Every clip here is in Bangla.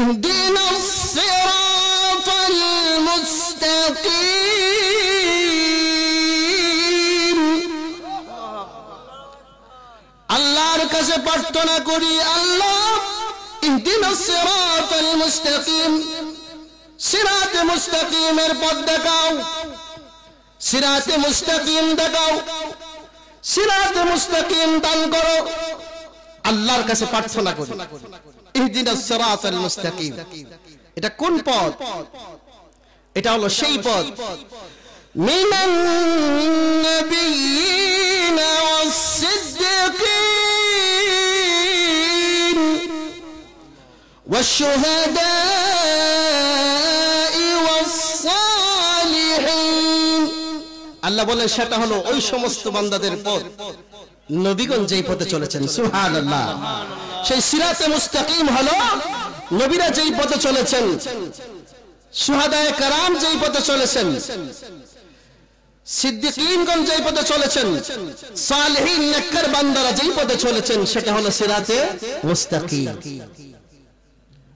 ইহদিনাস সিরাতাল মুস্তাকিম। আল্লাহর কাছে প্রার্থনা করি, আল্লাহ ইহদিনাস সিরাতাল মুস্তাকিম, সিরাতে মুস্তাকিমের পথ দেখাও, সিরাতে মুস্তাকিম দেখাও, সিরাতে মুস্তাকিম দান করো। আল্লাহর কাছে প্রার্থনা করি, ইহদিনাস সিরাতাল মুস্তাকিম। এটা কোন পথ? এটা হলো সেই পথ মিনান নাবিয়িনা ওয়াস সিদ্দিকিন ওয়াশ শুহাদাই ওয়াস সালিহিন। আল্লাহ বলেন সেটা হলো ওই সমস্ত বান্দাদের পথ নবীগণ যেই পথে চলেছেন। সুবহানাল্লাহ। সেই সিরাতে মুস্তাকিম হলো নবীরা যেই পথে চলেছেন, শুহাদায়ে কেরাম যেই পথে চলেছেন, সিদ্দিকীনগণ যেই পথে চলেছেন, সালেহীন নেককার বান্দারা যেই পথে চলেছেন, সেটা হলো সিরাতে মুস্তাকিম।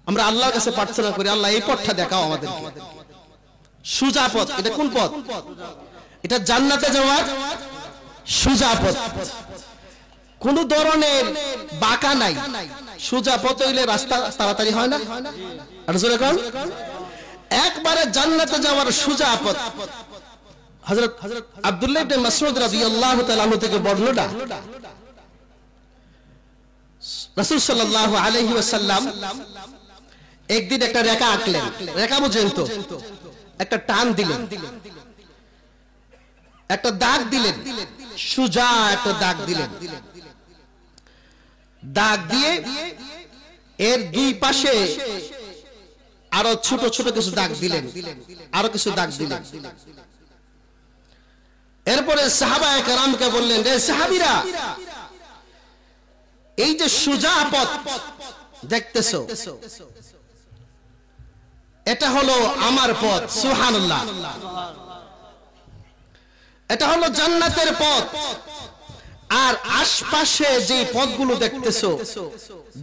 আমরা আল্লাহর কাছে প্রার্থনা করি, আল্লাহ এই পথটা দেখাও আমাদের, সোজা পথ। এটা কোন পথ? এটা জান্নাতে যাওয়ার সোজা পথ, কোন ধরনের বাঁকা নাই। সোজা পথ হইলে রাস্তা তাড়াতাড়ি হয় না? আর জোরে কোন? একবারে জান্নাতে যাওয়ার সোজা পথ। হযরত আব্দুল্লাহ ইবনে মাসউদ রাদিয়াল্লাহু তাআলা আনহু থেকে বর্ণনা, রাসূল সাল্লাল্লাহু আলাইহি ওয়াসাল্লাম একদিন একটা রেখা আঁকলেন। রেখা বুঝেন তো? একটা টান দিলেন, একটা দাগ দিলেন, সোজা একটা দাগ দিলেন। দাগ দিয়ে এর দুই পাশে আরো ছোট ছোট কিছু দাগ দিলেন, আরো কিছু দাগ দিলেন। এরপরে সাহাবায়ে কেরামকে বললেন, রে সাহাবীরা, এই যে সোজা পথ দেখতেছো, এটা হলো আমার পথ। সুবহানাল্লাহ। এটা হলো জান্নাতের পথ। আর আশপাশে যে পথগুলো দেখতেছো,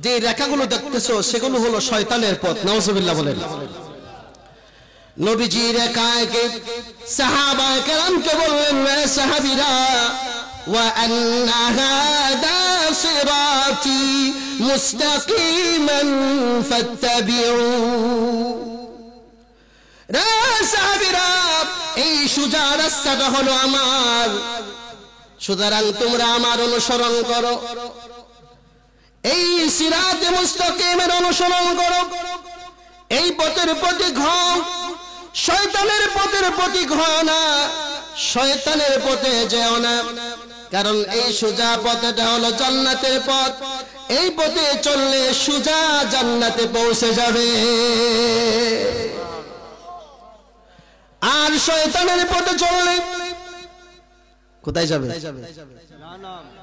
যে রেখাগুলো দেখতেছো, সেগুলো হলো শয়তানের পথ। নাউজুবিল্লাহ বলেন। নবীজি রেখাকে সাহাবায়ে কেরামকে বললেন, হে সাহাবীরা, ওয়া আন্না হাদা সিরাতি মুস্তাকিমান ফাত্তাবিউ। রে সাহাবীরা, এই সোজা রাস্তাটা হলো আমার, সুতরাং তোমরা আমার অনুসরণ করো, এই সিরাতে মুস্তাকিমের অনুসরণ করো। এই পথের প্রতি ঘাও, শয়তানের পথের প্রতি ঘাও না, শয়তানের পথে যেও না, কারণ এই সোজা পথটা হলো জান্নাতের পথ। এই পথে চললে সোজা জান্নাতে পৌঁছে যাবে। আর শয়তানের পথে চললে কোথায় যাবে?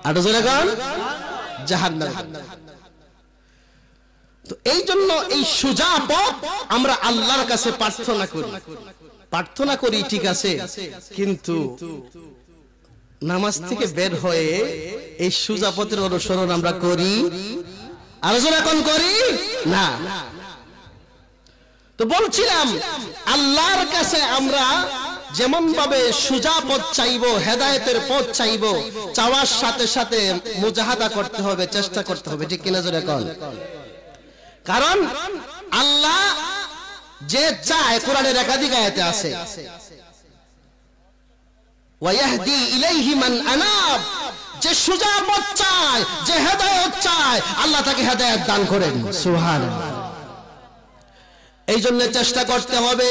আরো জোরে গান, জাহান্নামে। তো এই জন্য এই সোজা পথ আমরা আল্লাহর কাছে প্রার্থনা করি, ঠিক আছে, কিন্তু নামাজ থেকে বের হয়ে এই সোজা পথের অনুসরণ আমরা করি? আরো জোরে কোন করি না? তো বলছিলাম, আল্লাহর কাছে আমরা যেমন ভাবে সোজা পথ চাইবো, হেদায়েতের পথ চাইবো, চাওয়ার সাথে সাথে মুজাহাদা করতে হবে, চেষ্টা করতে হবে, ঠিক কিনা জোরে কোন? কারণ আল্লাহ যে চায়, কোরআনের একাধিক আয়াতে আছে, ওয়াহদি ইলাইহি মান আনাব, যে সোজা পথ চায়, যে হেদায়েত চায়, আল্লাহ তাকে হেদায়েত দান করেন। সুবহানাল্লাহ। এই জন্য চেষ্টা করতে হবে।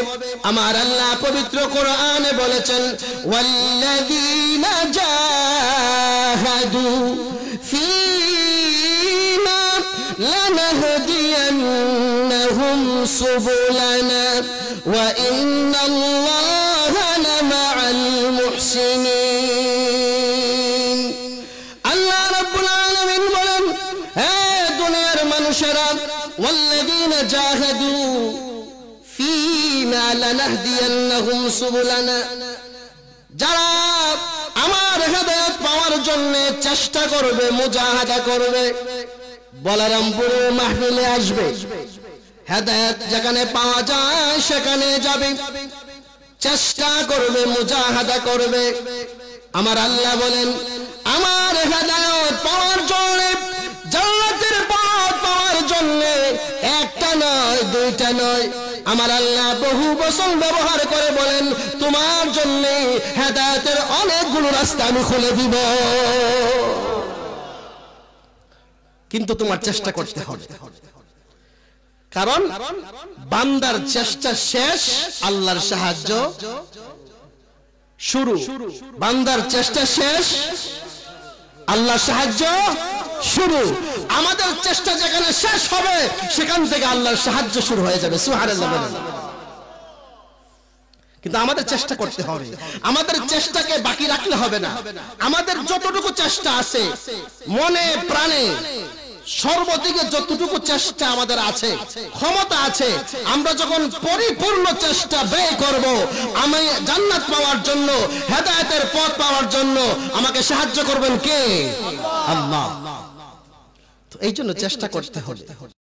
আমার আল্লাহ পবিত্র কোরআনে বলেছেন, ওয়াল্লাযীনা জাহাদু ফীনা লানাহদিয়ান্নাহুম সুবুলানা ওয়া ইন্নাল্লাহা লামাআল মুহসিনিন। আল্লাহ রাব্বুল আলামিন বলেন, হে দুনিয়ার মানুষেরা, ওয়াল্লাযীনা জাহাদু ফীনা লানাহদিয়ান্নাহুম সুবুলানা, যারা আমার হেদায়েত পাওয়ার জন্য চেষ্টা করবে, মুজাহাদা করবে, বলরামপুরের মাহফিলে আসবে, হেদায়েত যেখানে পাওয়া যায় সেখানে যাবে, চেষ্টা করবে, মুজাহাদা করবে। আমার আল্লাহ বলেন, আমার হেদায়েত পাওয়ার জন্য, জান্নাতের পথ পাওয়ার জন্য একটা নয়, দুইটা নয়, আমার আল্লাহ বহু বচন ব্যবহার করে বলেন, তোমার জন্য হেদায়েতের অনেকগুলো রাস্তা আমি খুলে দিব, কিন্তু তোমার চেষ্টা করতে হবে। কারণ বান্দার চেষ্টা শেষ, আল্লাহর সাহায্য শুরু। বান্দার চেষ্টা শেষ, আল্লাহর সাহায্য শুরু। আমাদের চেষ্টা যেখানে শেষ হবে সেখান থেকে আল্লাহর সাহায্য শুরু হয়ে যাবে। সুবহানাল্লাহ। কিন্তু আমাদের চেষ্টা করতে হবে, আমাদের চেষ্টাকে বাকি রাখলে হবে না। আমাদের যতটুকু চেষ্টা আছে, মনে প্রাণে সর্বদিকে যতটুকু চেষ্টা আমাদের আছে, ক্ষমতা আছে, আমরা যখন পরিপূর্ণ চেষ্টা ব্যয় করব, আমি জান্নাত পাওয়ার জন্য, হেদায়েতের পথ পাওয়ার জন্য, আমাকে সাহায্য করবেন কে? আল্লাহ। তো এই জন্য চেষ্টা করতে হবে।